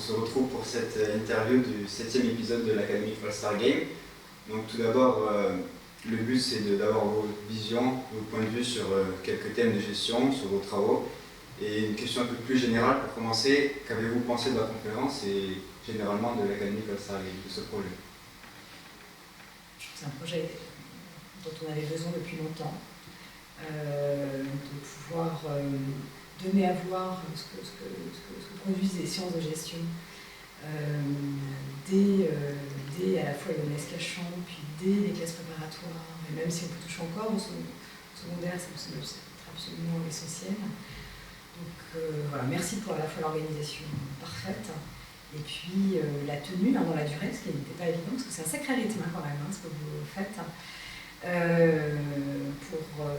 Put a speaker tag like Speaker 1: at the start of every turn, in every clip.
Speaker 1: se retrouve pour cette interview du 7e épisode de l'Académique All-Star Game. Donc tout d'abord, le but c'est d'avoir vos visions, vos points de vue sur quelques thèmes de gestion, sur vos travaux. Et une question un peu plus générale pour commencer, qu'avez-vous pensé de la conférence et généralement de l'Académique All-Star Game, de ce projet?
Speaker 2: C'est un projet dont on avait besoin depuis longtemps, de pouvoir donner à voir ce que produisent les sciences de gestion dès à la fois l'ENS Cachan, puis dès les classes préparatoires, et même si on peut toucher encore au secondaire, c'est absolument essentiel. Donc voilà, merci pour à la fois l'organisation parfaite, et puis la tenue dans la durée, ce qui n'était pas évident, parce que c'est un sacré rythme quand même, ce que vous faites, pour un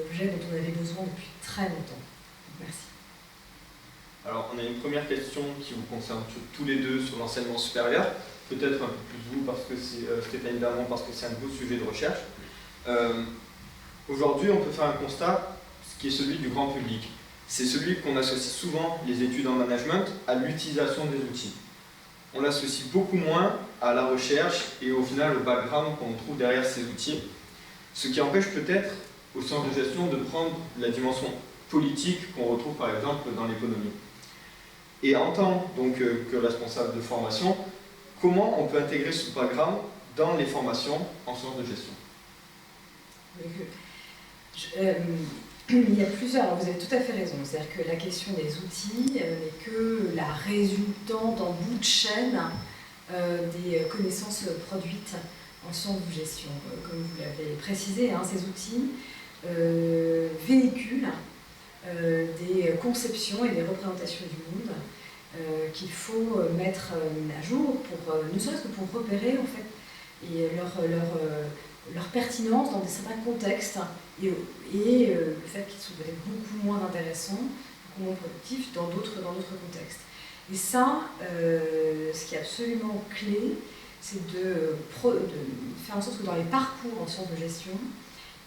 Speaker 2: objet dont on avait besoin depuis très longtemps. Donc, merci.
Speaker 3: Alors, on a une première question qui vous concerne tous les deux sur l'enseignement supérieur, peut-être un peu plus vous, parce que c'est Stéphanie Darmon, parce que c'est un de vos sujets de recherche. Aujourd'hui, on peut faire un constat, qui est celui du grand public. C'est celui qu'on associe souvent, les études en management, à l'utilisation des outils. On l'associe beaucoup moins à la recherche et au final au background qu'on trouve derrière ces outils, ce qui empêche peut-être aux sciences de gestion de prendre la dimension politique qu'on retrouve par exemple dans l'économie. Et en tant donc que responsable de formation, comment on peut intégrer ce background dans les formations en sciences de gestion?
Speaker 2: Il y a plusieurs, alors vous avez tout à fait raison, c'est-à-dire que la question des outils n'est que la résultante en bout de chaîne des connaissances produites en sciences de gestion. Comme vous l'avez précisé, ces outils véhiculent des conceptions et des représentations du monde qu'il faut mettre à jour, ne serait-ce que pour repérer en fait, et leur pertinence dans certains contextes et le fait qu'ils sont peut-être beaucoup moins intéressants, beaucoup moins productifs dans d'autres contextes. Et ça, ce qui est absolument clé, c'est de faire en sorte que dans les parcours en sciences de gestion,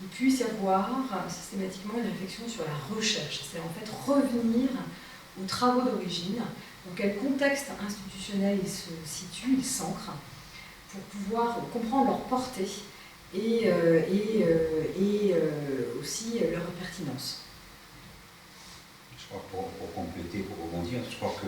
Speaker 2: il puisse y avoir systématiquement une réflexion sur la recherche. C'est en fait revenir aux travaux d'origine, dans quel contexte institutionnel ils se situent, ils s'ancrent, pour pouvoir comprendre leur portée et aussi leur pertinence.
Speaker 4: Je crois que pour compléter, pour rebondir, je crois que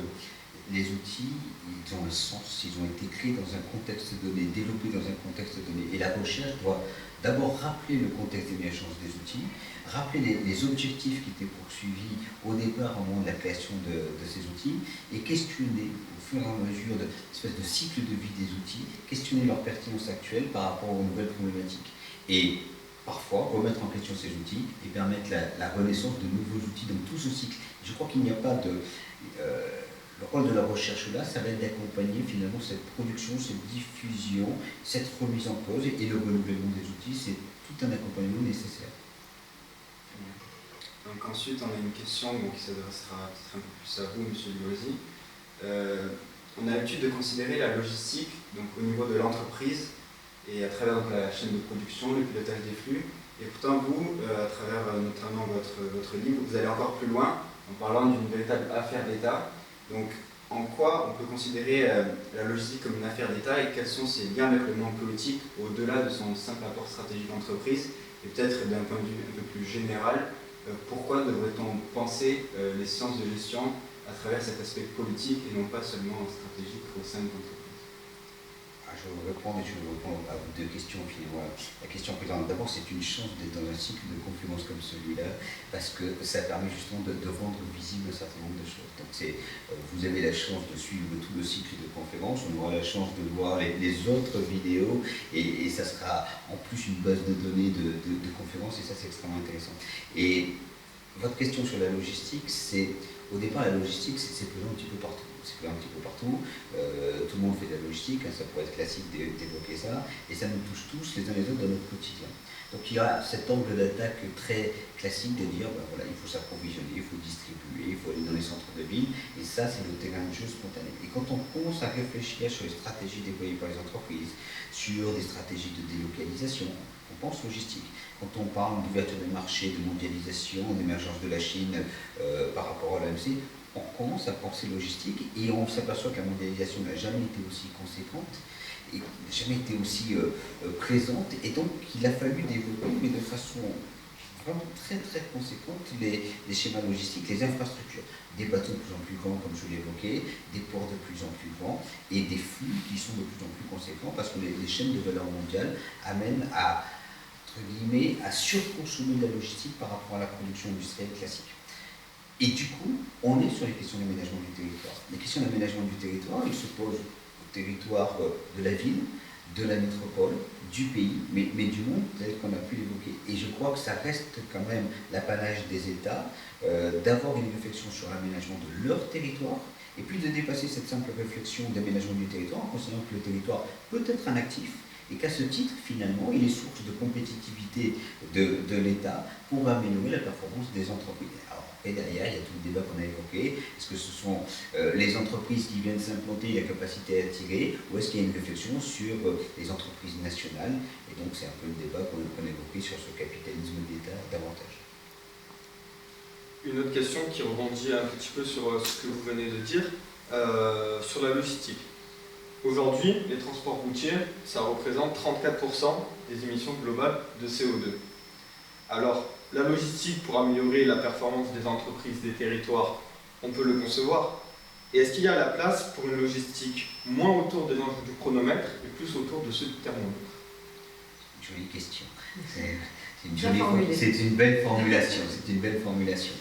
Speaker 4: les outils, ils ont un sens, ils ont été créés dans un contexte donné, développés dans un contexte donné. Et la recherche doit d'abord rappeler le contexte d'émergence des outils, rappeler les objectifs qui étaient poursuivis au départ au moment de la création de ces outils, et questionner au fur et à mesure de l'espèce de cycle de vie des outils, questionner leur pertinence actuelle par rapport aux nouvelles problématiques. Et parfois remettre en question ces outils et permettre la renaissance de nouveaux outils dans tout ce cycle. Je crois qu'il n'y a pas de... le rôle de la recherche là, ça va être d'accompagner finalement cette production, cette diffusion, cette remise en cause et le renouvellement des outils, c'est tout un accompagnement nécessaire.
Speaker 1: Donc ensuite, on a une question qui s'adressera peut-être un peu plus à vous, M. Dulozy. On a l'habitude de considérer la logistique donc, au niveau de l'entreprise et à travers donc, la chaîne de production, le pilotage des flux. Et pourtant, vous, à travers notamment votre livre, vous allez encore plus loin en parlant d'une véritable affaire d'État. Donc, en quoi on peut considérer la logistique comme une affaire d'État et quels sont ses liens avec le monde politique au-delà de son simple apport stratégique d'entreprise? Et peut-être d'un point de vue un peu plus général, pourquoi devrait-on penser les sciences de gestion à travers cet aspect politique et non pas seulement stratégique au sein de l'entreprise?
Speaker 4: Je vais répondre à vos deux questions finalement. La question précédente, d'abord, c'est une chance d'être dans un cycle de conférence comme celui-là, parce que ça permet justement de rendre visible un certain nombre de choses. Donc vous avez la chance de suivre tout le cycle de conférence, on aura la chance de voir les autres vidéos, et ça sera en plus une base de données de conférences, et ça c'est extrêmement intéressant. Et votre question sur la logistique, au départ la logistique c'est présent un petit peu partout. C'est un petit peu partout, tout le monde fait de la logistique, ça pourrait être classique d'évoquer ça, et ça nous touche tous les uns les autres dans notre quotidien. Donc il y a cet angle d'attaque très classique de dire, voilà, il faut s'approvisionner, il faut distribuer, il faut aller dans les centres de ville, et ça c'est le terrain de jeu spontané. Et quand on commence à réfléchir sur les stratégies déployées par les entreprises, sur des stratégies de délocalisation, on pense logistique. Quand on parle d'ouverture des marchés, de mondialisation, d'émergence de la Chine par rapport à l'AMC, on commence à penser logistique et on s'aperçoit que la mondialisation n'a jamais été aussi conséquente et n'a jamais été aussi présente. Et donc, il a fallu développer, mais de façon vraiment très très conséquente, les schémas logistiques, les infrastructures. Des bateaux de plus en plus grands, comme je l'ai évoqué, des ports de plus en plus grands et des flux qui sont de plus en plus conséquents parce que les chaînes de valeur mondiale amènent à, entre guillemets, à surconsommer la logistique par rapport à la production industrielle classique. Et du coup, on est sur les questions d'aménagement du territoire. Les questions d'aménagement du territoire, ils se posent au territoire de la ville, de la métropole, du pays, mais du monde, tel qu'on a pu l'évoquer. Et je crois que ça reste quand même l'apanage des États d'avoir une réflexion sur l'aménagement de leur territoire, et puis de dépasser cette simple réflexion d'aménagement du territoire en considérant que le territoire peut être un actif, et qu'à ce titre, finalement, il est source de compétitivité de l'État pour améliorer la performance des entreprises. Alors, et derrière, il y a tout le débat qu'on a évoqué. Est-ce que ce sont les entreprises qui viennent s'implanter, la capacité à attirer, ou est-ce qu'il y a une réflexion sur les entreprises nationales? Et donc, c'est un peu le débat qu'on a évoqué sur ce capitalisme d'État davantage.
Speaker 3: Une autre question qui rebondit un petit peu sur ce que vous venez de dire, sur la logistique. Aujourd'hui, les transports routiers, ça représente 34% des émissions globales de CO2. Alors, la logistique pour améliorer la performance des entreprises, des territoires, on peut le concevoir. Et est-ce qu'il y a la place pour une logistique moins autour des enjeux du chronomètre et plus autour de ceux du thermomètre?
Speaker 4: Jolie question. C'est une belle formulation. C'est une belle formulation.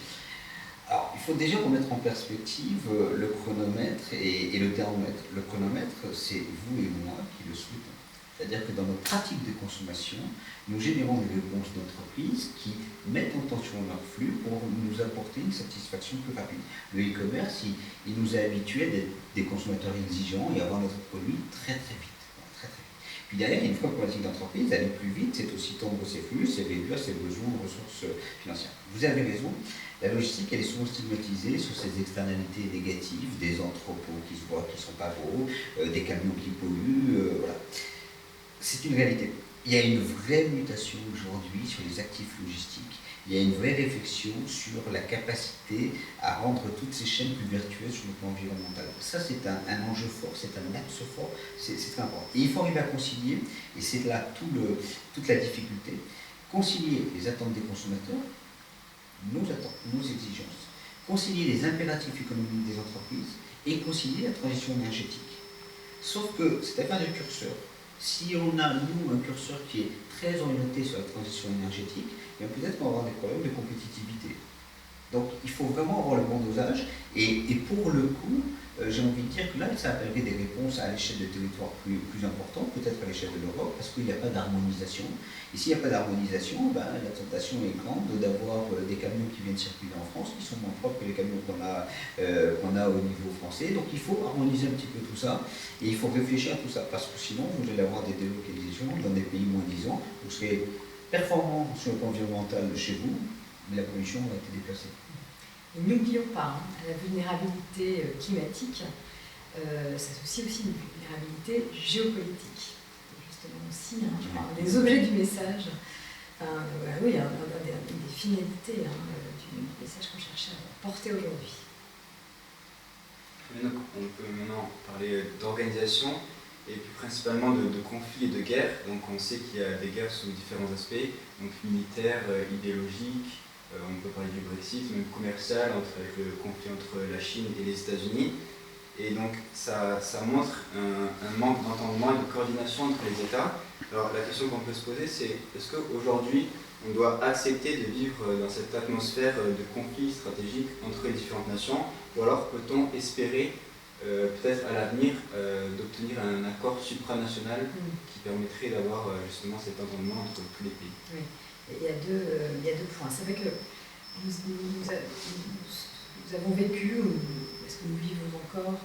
Speaker 4: Alors, il faut déjà remettre en perspective le chronomètre et le thermomètre. Le chronomètre, c'est vous et moi qui le souhaitons. C'est-à-dire que dans nos pratiques de consommation, nous générons des réponses d'entreprises qui mettent en tension leur flux pour nous apporter une satisfaction plus rapide. Le e-commerce, il nous a habitués à être des consommateurs exigeants et à avoir notre produit très très vite. Très, très vite. Puis derrière, il y a une problématique d'entreprise, aller plus vite, c'est aussi tendre ses flux, c'est réduire ses besoins en ressources financières. Vous avez raison, la logistique, elle est souvent stigmatisée sur ces externalités négatives, des entrepôts qui se voient qui ne sont pas beaux, des camions qui polluent, voilà. C'est une réalité. Il y a une vraie mutation aujourd'hui sur les actifs logistiques. Il y a une vraie réflexion sur la capacité à rendre toutes ces chaînes plus vertueuses sur le plan environnemental. Ça, c'est un enjeu fort, c'est un axe fort, c'est très important. Et il faut arriver à concilier, et c'est là toute la difficulté, concilier les attentes des consommateurs, nos attentes, nos exigences, concilier les impératifs économiques des entreprises et concilier la transition énergétique. Sauf que c'est afin de curseur. Si on a, nous, un curseur qui est très orienté sur la transition énergétique, peut-être qu'on va avoir des problèmes de compétitivité. Donc il faut vraiment avoir le bon dosage, et pour le coup, j'ai envie de dire que là, ça appellerait des réponses à l'échelle de territoires plus importantes, peut-être à l'échelle de l'Europe, parce qu'il n'y a pas d'harmonisation. Et s'il n'y a pas d'harmonisation, la tentation est grande d'avoir des camions qui viennent circuler en France, qui sont moins propres que les camions qu'on a au niveau français. Donc il faut harmoniser un petit peu tout ça, et il faut réfléchir à tout ça, parce que sinon, vous allez avoir des délocalisations dans des pays moins disants, vous serez performant sur le plan environnemental chez vous, mais la pollution va être déplacée.
Speaker 2: Et n'oublions pas, la vulnérabilité climatique s'associe aussi à une vulnérabilité géopolitique. Justement aussi, des objets du message. Oui, une des finalités du message qu'on cherche à porter aujourd'hui.
Speaker 1: On peut maintenant parler d'organisation et plus principalement de conflits et de guerres. Donc on sait qu'il y a des guerres sous différents aspects, donc militaires, idéologiques, on peut parler du Brexit, même commercial, avec le conflit entre la Chine et les États-Unis. Et donc ça montre un manque d'entendement et de coordination entre les États. Alors la question qu'on peut se poser, c'est est-ce qu'aujourd'hui on doit accepter de vivre dans cette atmosphère de conflit stratégique entre les différentes nations, ou alors peut-on espérer peut-être à l'avenir d'obtenir un accord supranational qui permettrait d'avoir justement cet entendement entre tous les pays?
Speaker 2: Oui. Il y a deux points. C'est vrai que nous avons vécu, est-ce que nous vivons encore,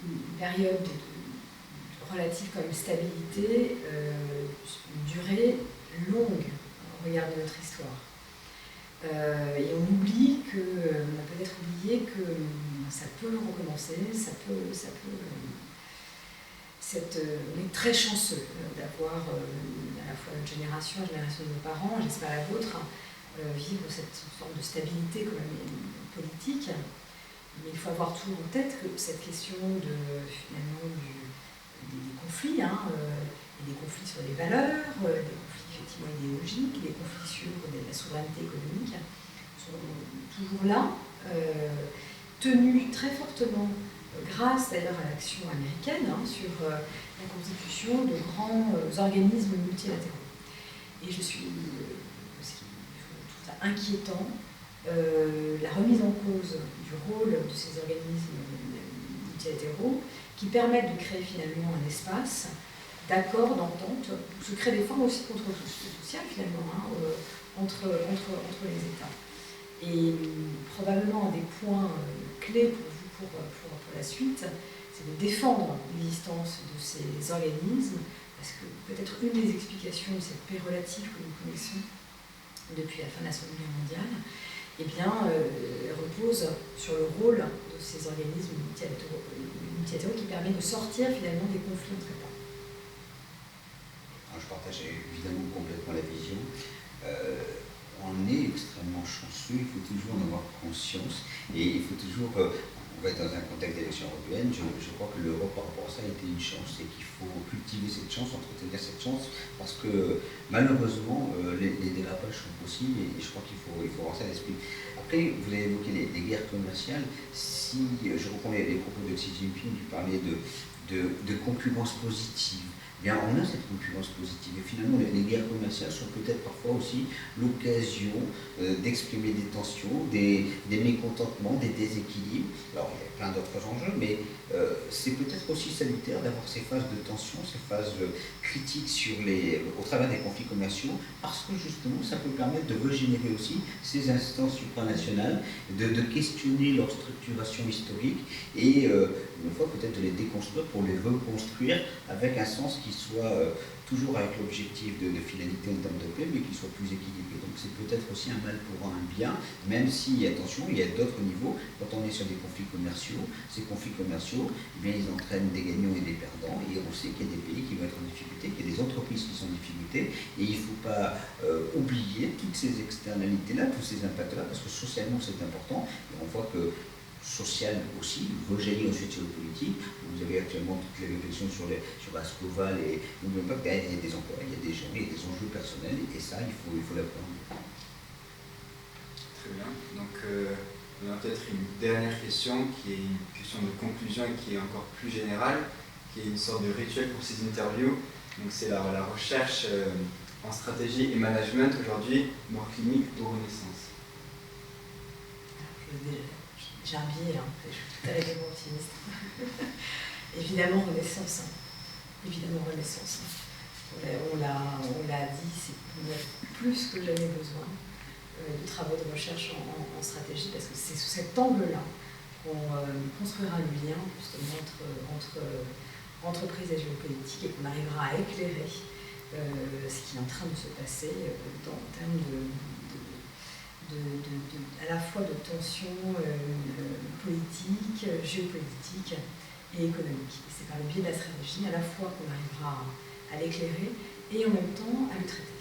Speaker 2: une période de relative quand même stabilité, une durée longue au regard de notre histoire. Et on oublie on a peut-être oublié que ça peut recommencer, on est très chanceux d'avoir à la fois notre génération, la génération de nos parents, j'espère la vôtre, vivre cette forme de stabilité quand même politique. Mais il faut avoir toujours en tête que cette question finalement des conflits, et des conflits sur les valeurs, des conflits effectivement idéologiques, des conflits sur la souveraineté économique, sont toujours là, tenus très fortement, grâce d'ailleurs à l'action américaine, sur la constitution de grands organismes multilatéraux. Et je trouve ça inquiétant, la remise en cause du rôle de ces organismes multilatéraux qui permettent de créer finalement un espace d'accord, d'entente, pour se créer des formes aussi contre sociales finalement, entre les États. Et probablement un des points clés pour vous pour la suite, c'est de défendre l'existence de ces organismes, parce que peut-être une des explications de cette paix relative que nous connaissons depuis la fin de la Seconde Guerre mondiale, repose sur le rôle de ces organismes multilatéraux qui permet de sortir finalement des conflits entre États.
Speaker 4: Je partage évidemment complètement la vision. On est extrêmement chanceux, il faut toujours en avoir conscience et il faut toujours, on va être dans un contexte d'élection européenne, je crois que l'Europe par rapport à ça a été une chance et qu'il faut cultiver cette chance, entretenir cette chance parce que malheureusement les dérapages sont possibles et je crois qu'il faut avoir ça à l'esprit. Après, vous avez évoqué les guerres commerciales. Si je reprends les propos de Xi Jinping, il parlait de concurrence positive. Bien, on a cette concurrence positive et finalement les guerres commerciales sont peut-être parfois aussi l'occasion d'exprimer des tensions, des mécontentements, des déséquilibres. Alors il y a plein d'autres enjeux, mais c'est peut-être aussi salutaire d'avoir ces phases de tension, ces phases critiques au travers des conflits commerciaux, parce que justement ça peut permettre de régénérer aussi ces instances supranationales, de questionner leur structuration historique et une fois peut-être de les déconstruire pour les reconstruire avec un sens qui soit toujours avec l'objectif de finalité en termes de paix, mais qui soit plus équilibré. Donc c'est peut-être aussi un mal pour un bien, même si, attention, il y a d'autres niveaux. Quand on est sur des conflits commerciaux, ces conflits commerciaux, ils entraînent des gagnants et des perdants, et on sait qu'il y a des pays qui vont être en difficulté, qu'il y a des entreprises qui sont en difficulté, et il ne faut pas oublier toutes ces externalités-là, tous ces impacts-là, parce que socialement c'est important, et on voit que social aussi, rejaillit ensuite sur le politique. Vous avez actuellement toutes les réflexions sur Ascoval et n'oublions pas qu'il y a des emplois, il y a des gens, il y a des enjeux personnels et ça, il faut l'apprendre.
Speaker 1: Très bien. Donc, on a peut-être une dernière question qui est une question de conclusion et qui est encore plus générale, qui est une sorte de rituel pour ces interviews. Donc, c'est la recherche en stratégie et management aujourd'hui, mort clinique ou renaissance.
Speaker 2: J'ai un biais, je suis tout terriblement optimiste. Évidemment, Renaissance. Évidemment, Renaissance. On l'a dit, on a plus que jamais besoin de travaux de recherche en stratégie, parce que c'est sous cet angle-là qu'on construira le lien justement entre entreprise et géopolitique et qu'on arrivera à éclairer ce qui est en train de se passer en termes à la fois de tensions politiques, géopolitiques et économiques. Et c'est par le biais de la stratégie à la fois qu'on arrivera à l'éclairer et en même temps à le traiter.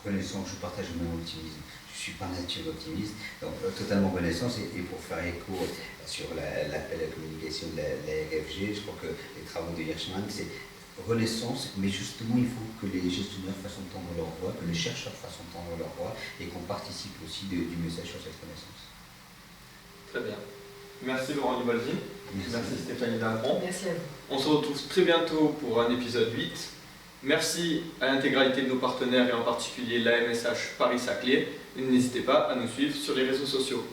Speaker 4: Renaissance, je partage le même optimisme. Je ne suis pas nature optimiste, donc totalement Renaissance. Et pour faire écho sur l'appel à la communication de la RFG, je crois que les travaux de Hirschman, c'est Renaissance, mais justement il faut que les gestionnaires fassent entendre leur voix, que les chercheurs fassent entendre leur voix et qu'on participe aussi du message sur cette Renaissance.
Speaker 3: Très bien. Merci Laurent Libaldi. Merci Stéphanie Dintron.
Speaker 2: Merci à vous.
Speaker 3: On se retrouve très bientôt pour un épisode 8. Merci à l'intégralité de nos partenaires et en particulier la MSH Paris-Saclay. N'hésitez pas à nous suivre sur les réseaux sociaux.